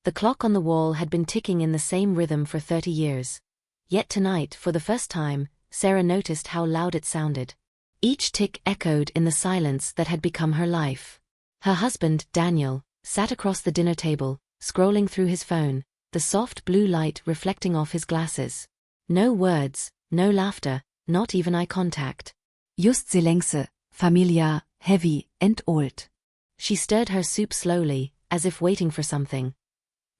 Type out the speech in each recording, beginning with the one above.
The clock on the wall had been ticking in the same rhythm for 30 years. Yet tonight, for the first time, Sarah noticed how loud it sounded. Each tick echoed in the silence that had become her life. Her husband, Daniel, sat across the dinner table, scrolling through his phone, the soft blue light reflecting off his glasses. No words, no laughter, not even eye contact. Just silence, familiar, heavy, and old. She stirred her soup slowly, as if waiting for something.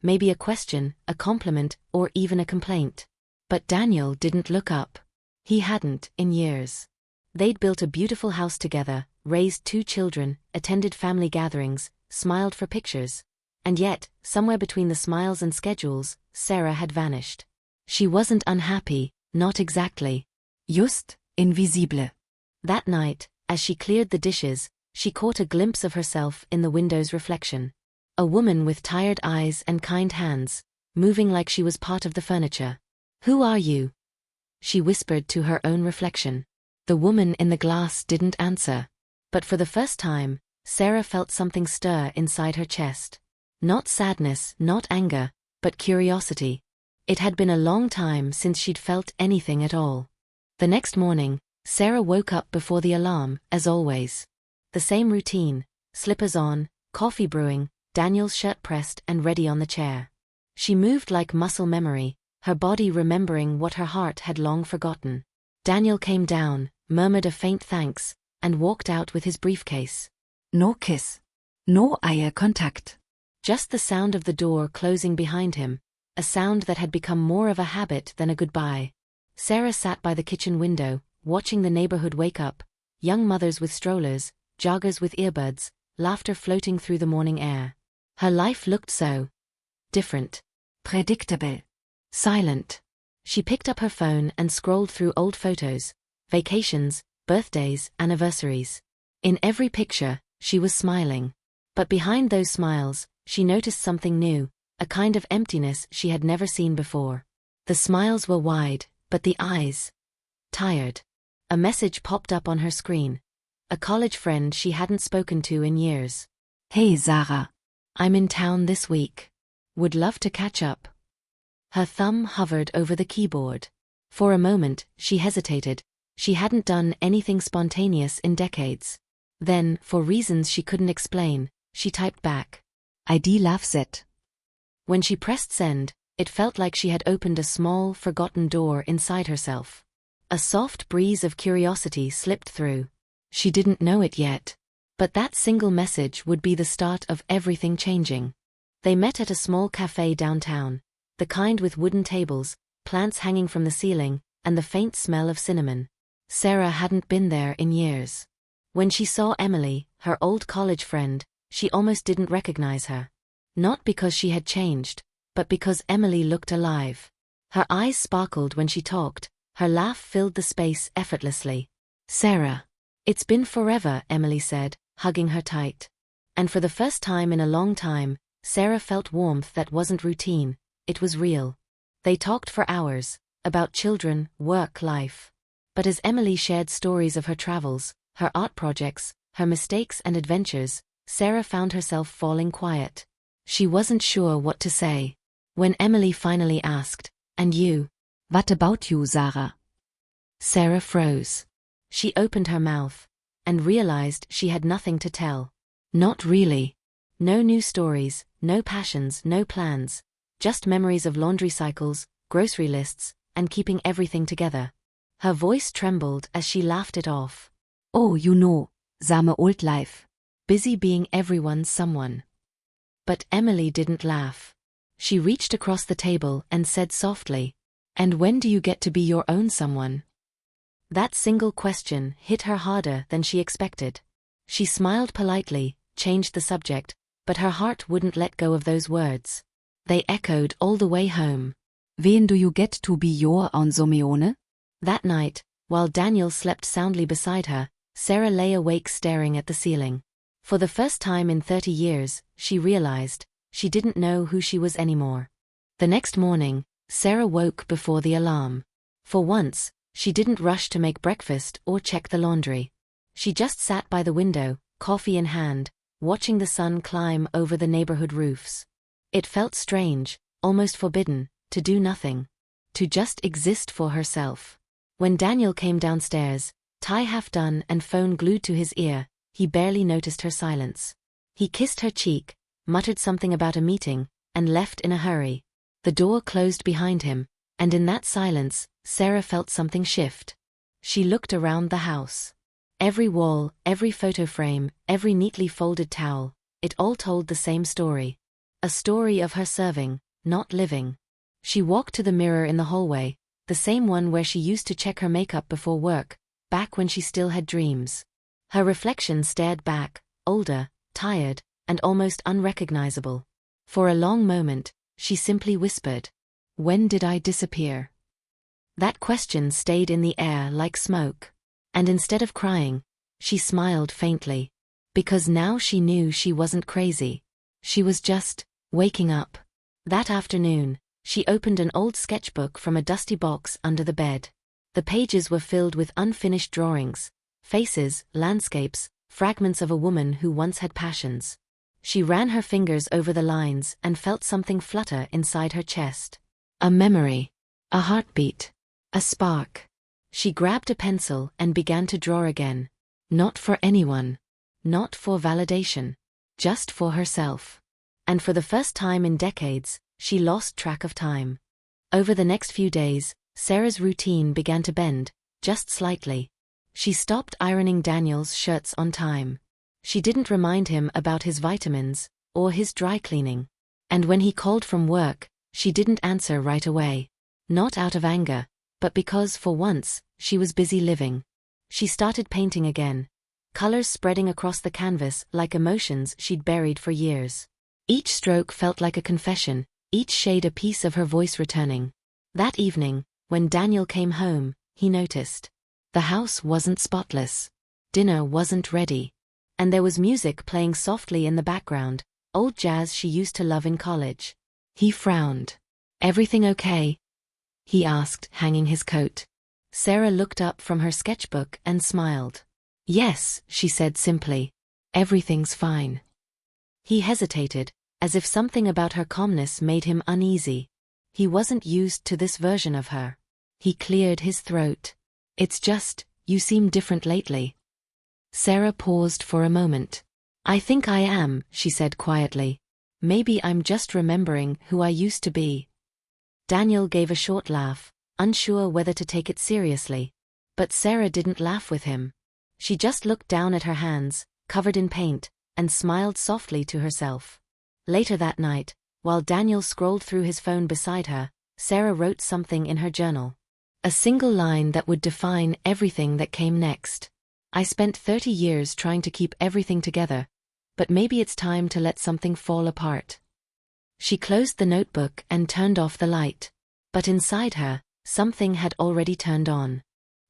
Maybe a question, a compliment, or even a complaint. But Daniel didn't look up. He hadn't, in years. They'd built a beautiful house together, raised 2 children, attended family gatherings, smiled for pictures. And yet, somewhere between the smiles and schedules, Sarah had vanished. She wasn't unhappy, not exactly. Just invisible. That night, as she cleared the dishes, she caught a glimpse of herself in the window's reflection. A woman with tired eyes and kind hands, moving like she was part of the furniture. "Who are you?" she whispered to her own reflection. The woman in the glass didn't answer. But for the first time, Sarah felt something stir inside her chest. Not sadness, not anger, but curiosity. It had been a long time since she'd felt anything at all. The next morning, Sarah woke up before the alarm, as always. The same routine, slippers on, coffee brewing, Daniel's shirt pressed and ready on the chair. She moved like muscle memory, her body remembering what her heart had long forgotten. Daniel came down, murmured a faint thanks, and walked out with his briefcase. No kiss. No eye contact. Just the sound of the door closing behind him, a sound that had become more of a habit than a goodbye. Sarah sat by the kitchen window, watching the neighborhood wake up, young mothers with strollers, joggers with earbuds, laughter floating through the morning air. Her life looked so different. Predictable. Silent. She picked up her phone and scrolled through old photos, vacations, birthdays, anniversaries. In every picture, she was smiling. But behind those smiles, she noticed something new, a kind of emptiness she had never seen before. The smiles were wide, but the eyes tired. A message popped up on her screen. A college friend she hadn't spoken to in years. "Hey Sarah. I'm in town this week. Would love to catch up." Her thumb hovered over the keyboard. For a moment, she hesitated. She hadn't done anything spontaneous in decades. Then, for reasons she couldn't explain, she typed back, "ID loves it." When she pressed send, it felt like she had opened a small, forgotten door inside herself. A soft breeze of curiosity slipped through. She didn't know it yet. But that single message would be the start of everything changing. They met at a small cafe downtown, the kind with wooden tables, plants hanging from the ceiling, and the faint smell of cinnamon. Sarah hadn't been there in years. When she saw Emily, her old college friend, she almost didn't recognize her. Not because she had changed, but because Emily looked alive. Her eyes sparkled when she talked, her laugh filled the space effortlessly. "Sarah. It's been forever," Emily said, hugging her tight. And for the first time in a long time, Sarah felt warmth that wasn't routine, it was real. They talked for hours, about children, work, life. But as Emily shared stories of her travels, her art projects, her mistakes and adventures, Sarah found herself falling quiet. She wasn't sure what to say. When Emily finally asked, "And you? What about you, Sarah?" Sarah froze. She opened her mouth and realized she had nothing to tell. Not really. No new stories, no passions, no plans. Just memories of laundry cycles, grocery lists, and keeping everything together. Her voice trembled as she laughed it off. "Oh, you know, same old life. Busy being everyone's someone." But Emily didn't laugh. She reached across the table and said softly, "And when do you get to be your own someone?" That single question hit her harder than she expected. She smiled politely, changed the subject, but her heart wouldn't let go of those words. They echoed all the way home. "When do you get to be your own someone?" That night, while Daniel slept soundly beside her, Sarah lay awake staring at the ceiling. For the first time in 30 years, she realized, she didn't know who she was anymore. The next morning, Sarah woke before the alarm. For once, she didn't rush to make breakfast or check the laundry. She just sat by the window, coffee in hand, watching the sun climb over the neighborhood roofs. It felt strange, almost forbidden, to do nothing. To just exist for herself. When Daniel came downstairs, tie half done and phone glued to his ear, he barely noticed her silence. He kissed her cheek, muttered something about a meeting, and left in a hurry. The door closed behind him, and in that silence, Sarah felt something shift. She looked around the house. Every wall, every photo frame, every neatly folded towel, it all told the same story. A story of her serving, not living. She walked to the mirror in the hallway, the same one where she used to check her makeup before work, back when she still had dreams. Her reflection stared back, older, tired, and almost unrecognizable. For a long moment, she simply whispered, "When did I disappear?" That question stayed in the air like smoke. And instead of crying, she smiled faintly. Because now she knew she wasn't crazy. She was just waking up. That afternoon, she opened an old sketchbook from a dusty box under the bed. The pages were filled with unfinished drawings, faces, landscapes, fragments of a woman who once had passions. She ran her fingers over the lines and felt something flutter inside her chest. A memory. A heartbeat. A spark. She grabbed a pencil and began to draw again. Not for anyone. Not for validation. Just for herself. And for the first time in decades, she lost track of time. Over the next few days, Sarah's routine began to bend, just slightly. She stopped ironing Daniel's shirts on time. She didn't remind him about his vitamins, or his dry cleaning. And when he called from work, she didn't answer right away. Not out of anger, but because, for once, she was busy living. She started painting again. Colors spreading across the canvas like emotions she'd buried for years. Each stroke felt like a confession, each shade a piece of her voice returning. That evening, when Daniel came home, he noticed. The house wasn't spotless. Dinner wasn't ready. And there was music playing softly in the background, old jazz she used to love in college. He frowned. "Everything okay?" he asked, hanging his coat. Sarah looked up from her sketchbook and smiled. "Yes," she said simply. "Everything's fine." He hesitated, as if something about her calmness made him uneasy. He wasn't used to this version of her. He cleared his throat. "It's just, you seem different lately." Sarah paused for a moment. "I think I am," she said quietly. "Maybe I'm just remembering who I used to be." Daniel gave a short laugh, unsure whether to take it seriously. But Sarah didn't laugh with him. She just looked down at her hands, covered in paint, and smiled softly to herself. Later that night, while Daniel scrolled through his phone beside her, Sarah wrote something in her journal. A single line that would define everything that came next. "I spent 30 years trying to keep everything together, but maybe it's time to let something fall apart." She closed the notebook and turned off the light. But inside her, something had already turned on.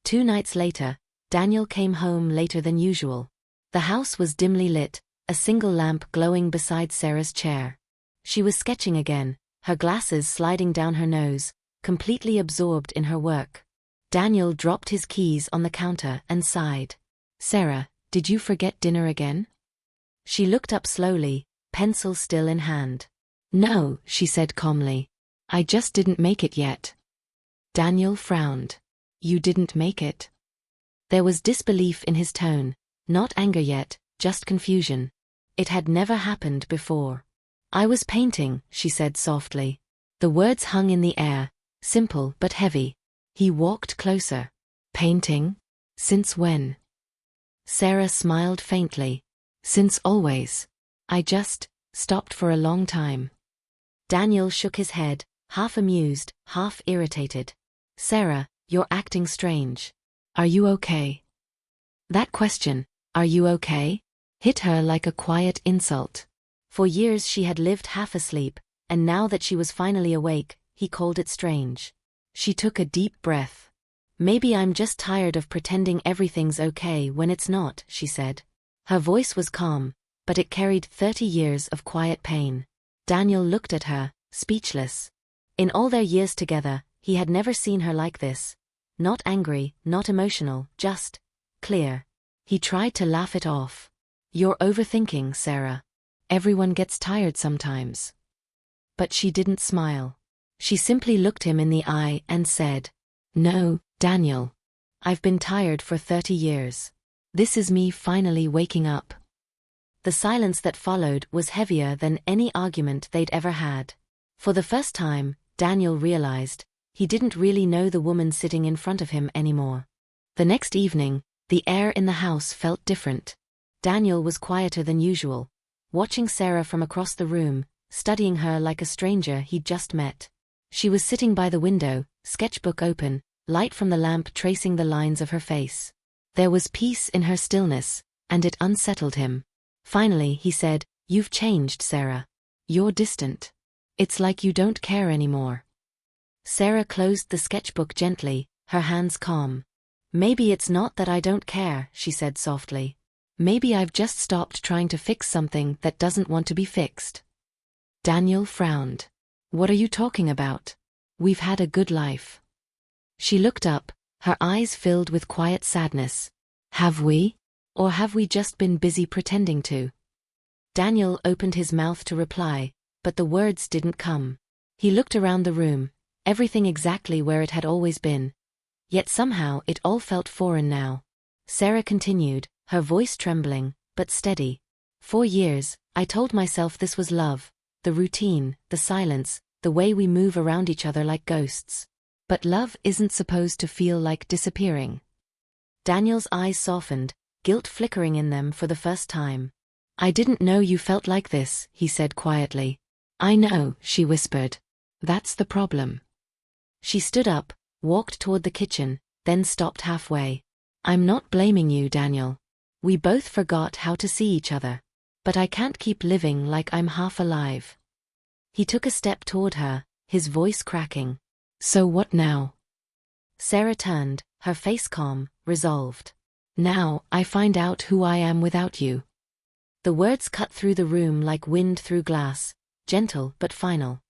2 nights later, Daniel came home later than usual. The house was dimly lit, a single lamp glowing beside Sarah's chair. She was sketching again, her glasses sliding down her nose, completely absorbed in her work. Daniel dropped his keys on the counter and sighed. "Sarah, did you forget dinner again?" She looked up slowly, pencil still in hand. "No," she said calmly. "I just didn't make it yet." Daniel frowned. "You didn't make it?" There was disbelief in his tone, not anger yet, just confusion. It had never happened before. "I was painting," she said softly. The words hung in the air, simple but heavy. He walked closer. "Painting? Since when?" Sarah smiled faintly. "Since always. I just stopped for a long time." Daniel shook his head, half amused, half irritated. "Sarah, you're acting strange. Are you okay?" That question, "Are you okay?" hit her like a quiet insult. For years she had lived half asleep, and now that she was finally awake, he called it strange. She took a deep breath. "Maybe I'm just tired of pretending everything's okay when it's not," she said. Her voice was calm, but it carried 30 years of quiet pain. Daniel looked at her, speechless. In all their years together, he had never seen her like this. Not angry, not emotional, just clear. He tried to laugh it off. "You're overthinking, Sarah. Everyone gets tired sometimes." But she didn't smile. She simply looked him in the eye and said, "No, Daniel. I've been tired for 30 years. This is me finally waking up." The silence that followed was heavier than any argument they'd ever had. For the first time, Daniel realized he didn't really know the woman sitting in front of him anymore. The next evening, the air in the house felt different. Daniel was quieter than usual, watching Sarah from across the room, studying her like a stranger he'd just met. She was sitting by the window, sketchbook open, light from the lamp tracing the lines of her face. There was peace in her stillness, and it unsettled him. Finally, he said, "You've changed, Sarah. You're distant. It's like you don't care anymore." Sarah closed the sketchbook gently, her hands calm. "Maybe it's not that I don't care," she said softly. "Maybe I've just stopped trying to fix something that doesn't want to be fixed." Daniel frowned. "What are you talking about? We've had a good life." She looked up, her eyes filled with quiet sadness. "Have we? Or have we just been busy pretending to?" Daniel opened his mouth to reply, but the words didn't come. He looked around the room, everything exactly where it had always been. Yet somehow it all felt foreign now. Sarah continued, her voice trembling, but steady. "For years, I told myself this was love, the routine, the silence, the way we move around each other like ghosts. But love isn't supposed to feel like disappearing." Daniel's eyes softened, guilt flickering in them for the first time. "I didn't know you felt like this," he said quietly. "I know," she whispered. "That's the problem." She stood up, walked toward the kitchen, then stopped halfway. "I'm not blaming you, Daniel. We both forgot how to see each other. But I can't keep living like I'm half alive." He took a step toward her, his voice cracking. "So what now?" Sarah turned, her face calm, resolved. "Now, I find out who I am without you." The words cut through the room like wind through glass, gentle but final.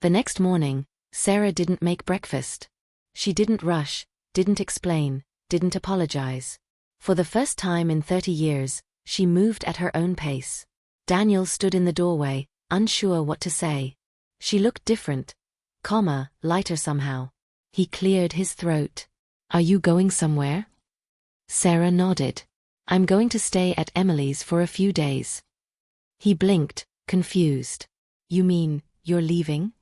The next morning, Sarah didn't make breakfast. She didn't rush, didn't explain, didn't apologize. For the first time in 30 years, she moved at her own pace. Daniel stood in the doorway, unsure what to say. She looked different, calmer, lighter somehow. He cleared his throat. "Are you going somewhere?" Sarah nodded. "I'm going to stay at Emily's for a few days." He blinked, confused. "You mean, you're leaving?"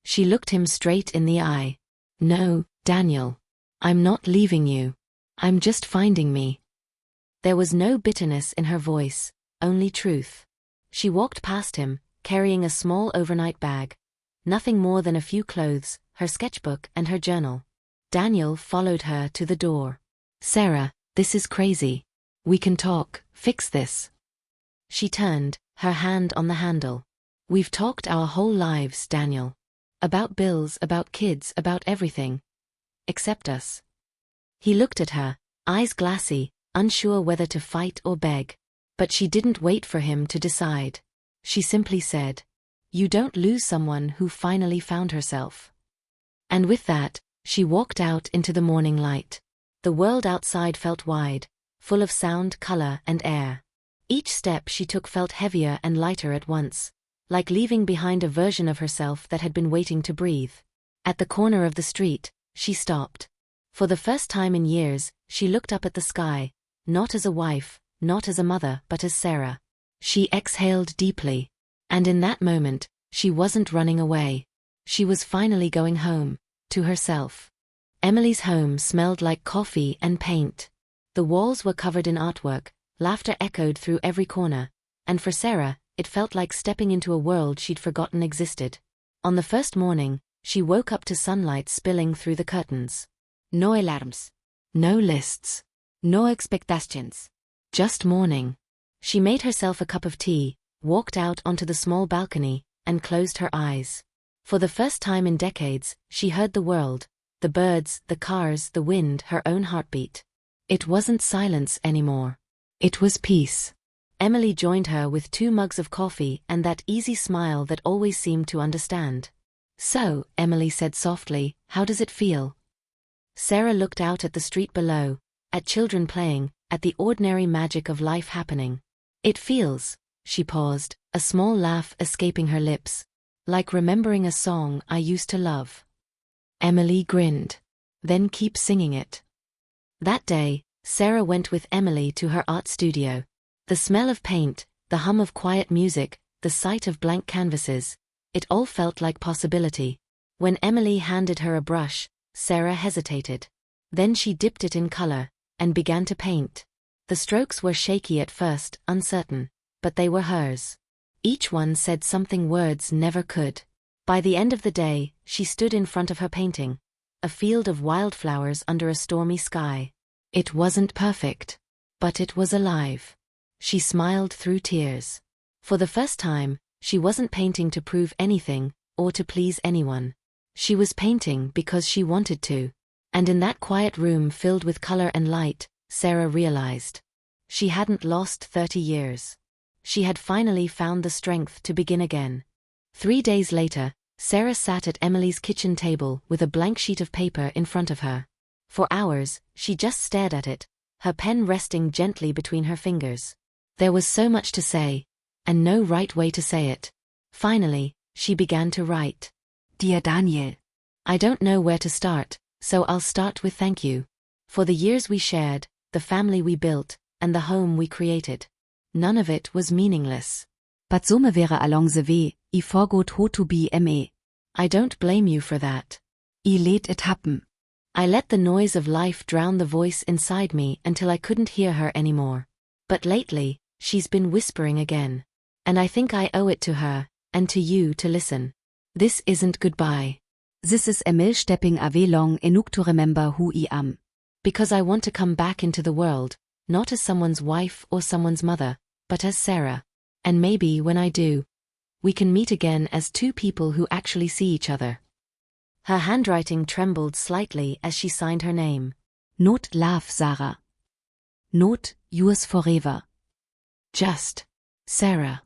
She looked him straight in the eye. "No, Daniel. I'm not leaving you. I'm just finding me." There was no bitterness in her voice, only truth. She walked past him, carrying a small overnight bag. Nothing more than a few clothes, her sketchbook and her journal. Daniel followed her to the door. "Sarah, this is crazy. We can talk, fix this." She turned, her hand on the handle. "We've talked our whole lives, Daniel. About bills, about kids, about everything. Except us." He looked at her, eyes glassy, unsure whether to fight or beg. But she didn't wait for him to decide. She simply said, "You don't lose someone who finally found herself." And with that, she walked out into the morning light. The world outside felt wide, full of sound, color, and air. Each step she took felt heavier and lighter at once, like leaving behind a version of herself that had been waiting to breathe. At the corner of the street, she stopped. For the first time in years, she looked up at the sky, not as a wife, not as a mother, but as Sarah. She exhaled deeply. And in that moment, she wasn't running away. She was finally going home, to herself. Emily's home smelled like coffee and paint. The walls were covered in artwork, laughter echoed through every corner, and for Sarah, it felt like stepping into a world she'd forgotten existed. On the first morning, she woke up to sunlight spilling through the curtains. No alarms. No lists. No expectations. Just morning. She made herself a cup of tea, walked out onto the small balcony, and closed her eyes. For the first time in decades, she heard the world, the birds, the cars, the wind, her own heartbeat. It wasn't silence anymore. It was peace. Emily joined her with 2 mugs of coffee and that easy smile that always seemed to understand. "So," Emily said softly, "how does it feel?" Sarah looked out at the street below, at children playing, at the ordinary magic of life happening. "It feels," she paused, a small laugh escaping her lips, Like remembering a song I used to love. Emily grinned. Then keep singing it. That day, Sarah went with Emily to her art studio. The smell of paint, the hum of quiet music, the sight of blank canvases, it all felt like possibility. When Emily handed her a brush, Sarah hesitated. Then she dipped it in color, and began to paint. The strokes were shaky at first, uncertain, but they were hers. Each one said something words never could. By the end of the day, she stood in front of her painting. A field of wildflowers under a stormy sky. It wasn't perfect. But it was alive. She smiled through tears. For the first time, she wasn't painting to prove anything, or to please anyone. She was painting because she wanted to. And in that quiet room filled with color and light, Sarah realized. She hadn't lost 30 years. She had finally found the strength to begin again. 3 days later, Sarah sat at Emily's kitchen table with a blank sheet of paper in front of her. For hours, she just stared at it, her pen resting gently between her fingers. There was so much to say, and no right way to say it. Finally, she began to write. Dear Daniel. I don't know where to start, so I'll start with thank you. For the years we shared, the family we built, and the home we created. None of it was meaningless. But some wäre along the way, I forgot how to be me. I don't blame you for that. I let it happen. I let the noise of life drown the voice inside me until I couldn't hear her anymore. But lately, she's been whispering again. And I think I owe it to her, and to you to listen. This isn't goodbye. This is Emil stepping away long enough to remember who I am. Because I want to come back into the world, not as someone's wife or someone's mother, but as Sarah. And maybe when I do, we can meet again as two people who actually see each other. Her handwriting trembled slightly as she signed her name. Not love, Sarah. Not yours forever. Just Sarah.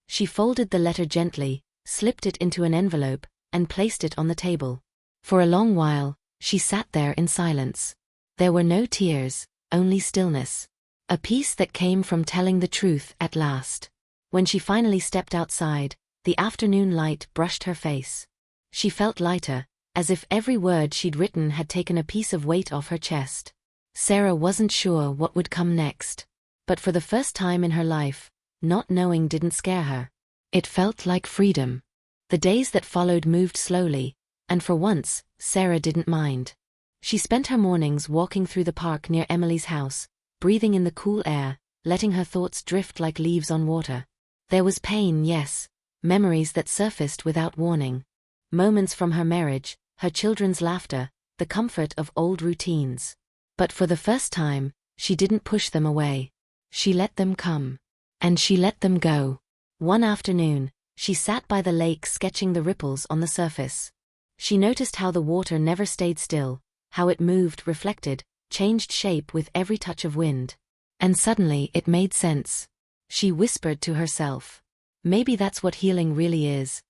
She folded the letter gently, slipped it into an envelope, and placed it on the table. For a long while, she sat there in silence. There were no tears, only stillness. A peace that came from telling the truth at last. When she finally stepped outside, the afternoon light brushed her face. She felt lighter, as if every word she'd written had taken a piece of weight off her chest. Sarah wasn't sure what would come next. But for the first time in her life, not knowing didn't scare her. It felt like freedom. The days that followed moved slowly, and for once, Sarah didn't mind. She spent her mornings walking through the park near Emily's house, breathing in the cool air, letting her thoughts drift like leaves on water. There was pain, yes, memories that surfaced without warning. Moments from her marriage, her children's laughter, the comfort of old routines. But for the first time, she didn't push them away. She let them come. And she let them go. One afternoon, she sat by the lake sketching the ripples on the surface. She noticed how the water never stayed still, how it moved, reflected, changed shape with every touch of wind. And suddenly it made sense. She whispered to herself. Maybe that's what healing really is.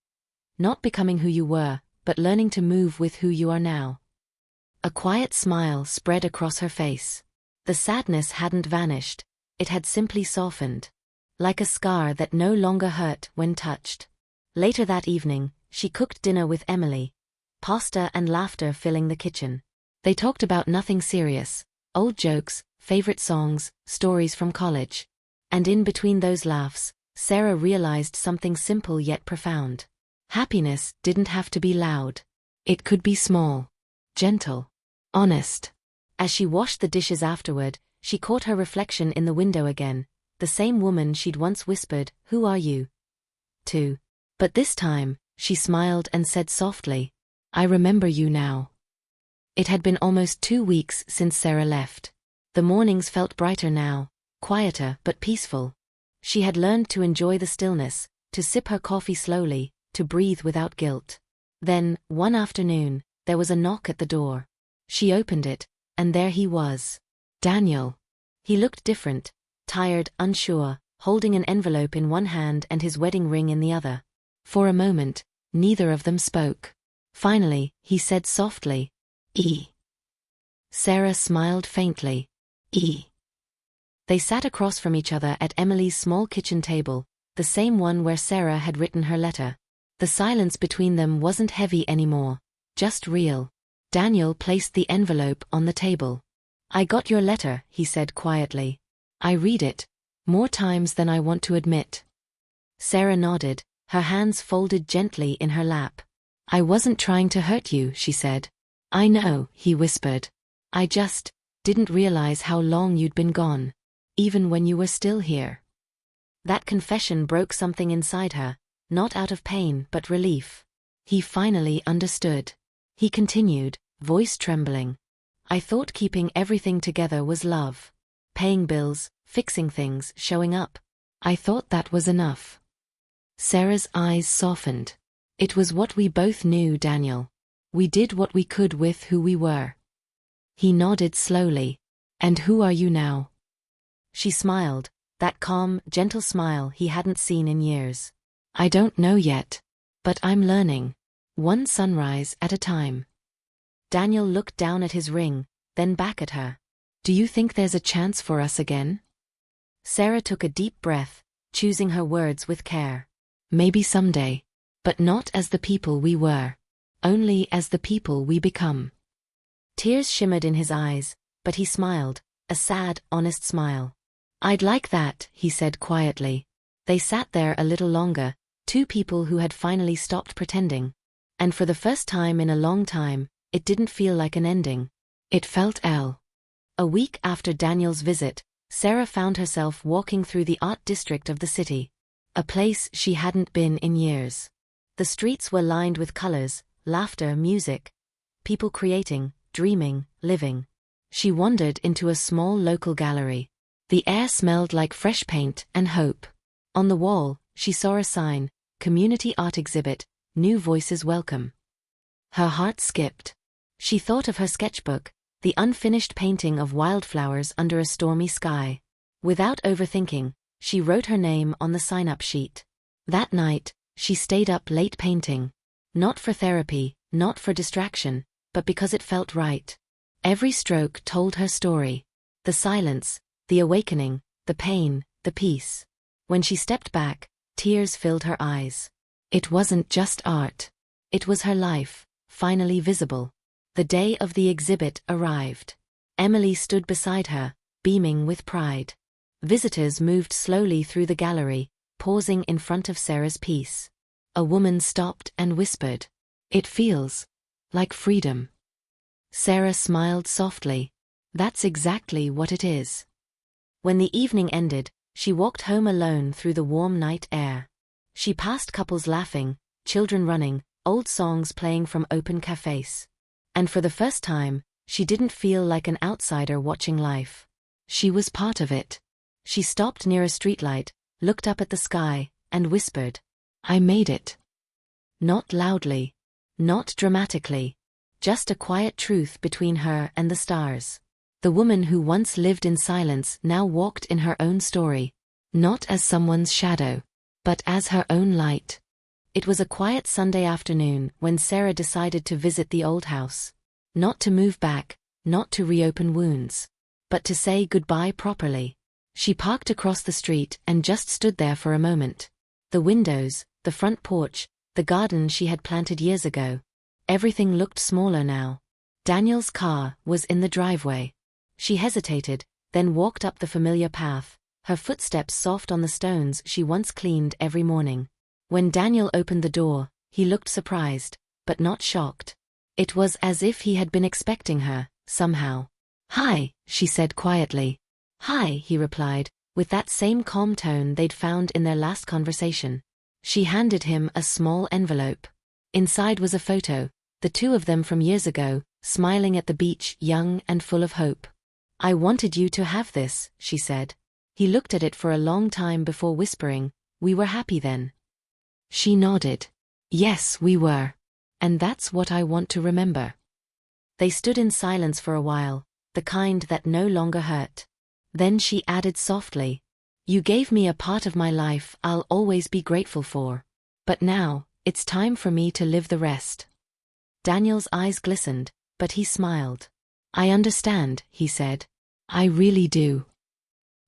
Not becoming who you were, but learning to move with who you are now. A quiet smile spread across her face. The sadness hadn't vanished, it had simply softened. Like a scar that no longer hurt when touched. Later that evening, she cooked dinner with Emily. Pasta and laughter filling the kitchen. They talked about nothing serious, old jokes, favorite songs, stories from college. And in between those laughs, Sarah realized something simple yet profound. Happiness didn't have to be loud. It could be small, gentle, honest. As she washed the dishes afterward, she caught her reflection in the window again, the same woman she'd once whispered, "Who are you?" to. But this time, she smiled and said softly, "I remember you now." It had been almost 2 weeks since Sarah left. The mornings felt brighter now, quieter but peaceful. She had learned to enjoy the stillness, to sip her coffee slowly, to breathe without guilt. Then, one afternoon, there was a knock at the door. She opened it, and there he was. Daniel. He looked different, tired, unsure, holding an envelope in one hand and his wedding ring in the other. For a moment, neither of them spoke. Finally, he said softly, "E." Sarah smiled faintly. "E." They sat across from each other at Emily's small kitchen table, the same one where Sarah had written her letter. The silence between them wasn't heavy anymore, just real. Daniel placed the envelope on the table. "I got your letter," he said quietly. "I read it more times than I want to admit." Sarah nodded, her hands folded gently in her lap. "I wasn't trying to hurt you," she said. "I know," he whispered. "I just didn't realize how long you'd been gone, even when you were still here." That confession broke something inside her, not out of pain but relief. He finally understood. He continued, voice trembling. "I thought keeping everything together was love. Paying bills, fixing things, showing up. I thought that was enough." Sarah's eyes softened. "It was what we both knew, Daniel. We did what we could with who we were." He nodded slowly. "And who are you now?" She smiled, that calm, gentle smile he hadn't seen in years. "I don't know yet. But I'm learning. One sunrise at a time." Daniel looked down at his ring, then back at her. "Do you think there's a chance for us again?" Sarah took a deep breath, choosing her words with care. "Maybe someday. But not as the people we were. Only as the people we become." Tears shimmered in his eyes, but he smiled, a sad, honest smile. "I'd like that," he said quietly. They sat there a little longer, two people who had finally stopped pretending. And for the first time in a long time, it didn't feel like an ending. It felt A week after Daniel's visit, Sarah found herself walking through the art district of the city. A place she hadn't been in years. The streets were lined with colors, laughter, music. People creating, dreaming, living. She wandered into a small local gallery. The air smelled like fresh paint and hope. On the wall, she saw a sign, Community Art Exhibit, New Voices Welcome. Her heart skipped. She thought of her sketchbook, the unfinished painting of wildflowers under a stormy sky. Without overthinking, she wrote her name on the sign-up sheet. That night, she stayed up late painting. Not for therapy, not for distraction, but because it felt right. Every stroke told her story. The silence, the awakening, the pain, the peace. When she stepped back, tears filled her eyes. It wasn't just art. It was her life, finally visible. The day of the exhibit arrived. Emily stood beside her, beaming with pride. Visitors moved slowly through the gallery, pausing in front of Sarah's piece. A woman stopped and whispered, "It feels like freedom." Sarah smiled softly. "That's exactly what it is." When the evening ended, she walked home alone through the warm night air. She passed couples laughing, children running, old songs playing from open cafes. And for the first time, she didn't feel like an outsider watching life. She was part of it. She stopped near a streetlight, looked up at the sky, and whispered, "I made it." Not loudly. Not dramatically. Just a quiet truth between her and the stars. The woman who once lived in silence now walked in her own story. Not as someone's shadow, but as her own light. It was a quiet Sunday afternoon when Sarah decided to visit the old house. Not to move back, not to reopen wounds, but to say goodbye properly. She parked across the street and just stood there for a moment. The windows, the front porch, the garden she had planted years ago. Everything looked smaller now. Daniel's car was in the driveway. She hesitated, then walked up the familiar path, her footsteps soft on the stones she once cleaned every morning. When Daniel opened the door, he looked surprised, but not shocked. It was as if he had been expecting her, somehow. "Hi," she said quietly. "Hi," he replied, with that same calm tone they'd found in their last conversation. She handed him a small envelope. Inside was a photo, the two of them from years ago, smiling at the beach, young and full of hope. "I wanted you to have this," she said. He looked at it for a long time before whispering, "We were happy then." She nodded. "Yes, we were. And that's what I want to remember." They stood in silence for a while, the kind that no longer hurt. Then she added softly, "You gave me a part of my life I'll always be grateful for. But now, it's time for me to live the rest." Daniel's eyes glistened, but he smiled. "I understand," he said. "I really do."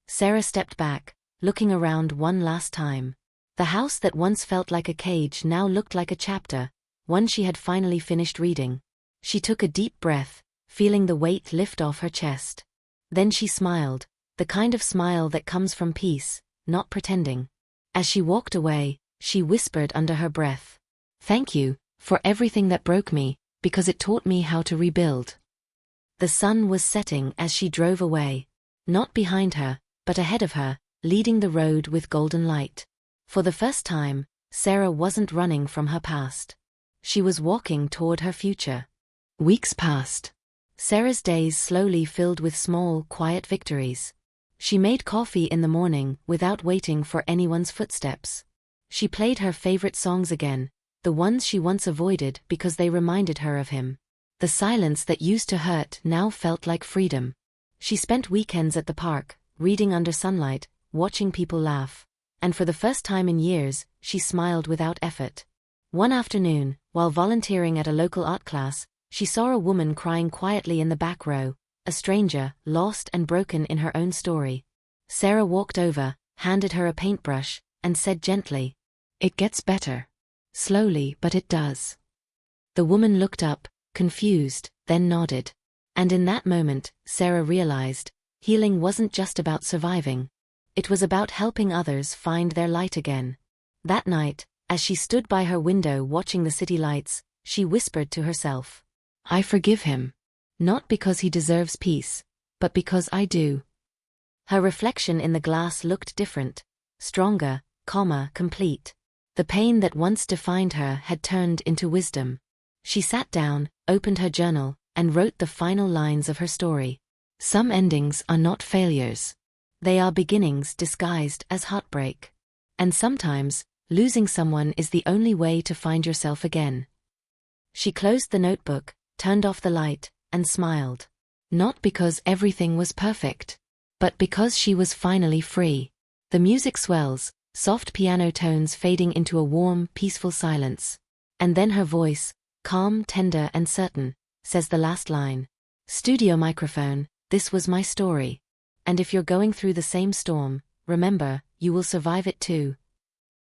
Sarah stepped back, looking around one last time. The house that once felt like a cage now looked like a chapter, one she had finally finished reading. She took a deep breath, feeling the weight lift off her chest. Then she smiled, the kind of smile that comes from peace, not pretending. As she walked away, she whispered under her breath, "Thank you, for everything that broke me, because it taught me how to rebuild." The sun was setting as she drove away. Not behind her, but ahead of her, leading the road with golden light. For the first time, Sarah wasn't running from her past. She was walking toward her future. Weeks passed. Sarah's days slowly filled with small, quiet victories. She made coffee in the morning without waiting for anyone's footsteps. She played her favorite songs again, the ones she once avoided because they reminded her of him. The silence that used to hurt now felt like freedom. She spent weekends at the park, reading under sunlight, watching people laugh. And for the first time in years, she smiled without effort. One afternoon, while volunteering at a local art class, she saw a woman crying quietly in the back row, a stranger, lost and broken in her own story. Sarah walked over, handed her a paintbrush, and said gently, "It gets better. Slowly, but it does." The woman looked up, confused, then nodded. And in that moment, Sarah realized, healing wasn't just about surviving. It was about helping others find their light again. That night, as she stood by her window watching the city lights, she whispered to herself, "I forgive him. Not because he deserves peace, but because I do." Her reflection in the glass looked different, stronger, calmer, complete. The pain that once defined her had turned into wisdom. She sat down, opened her journal, and wrote the final lines of her story. Some endings are not failures. They are beginnings disguised as heartbreak. And sometimes, losing someone is the only way to find yourself again. She closed the notebook, turned off the light, and smiled. Not because everything was perfect, but because she was finally free. The music swells, soft piano tones fading into a warm, peaceful silence. And then her voice, calm, tender, and certain, says the last line. "Studio microphone, this was my story. And if you're going through the same storm, remember, you will survive it too."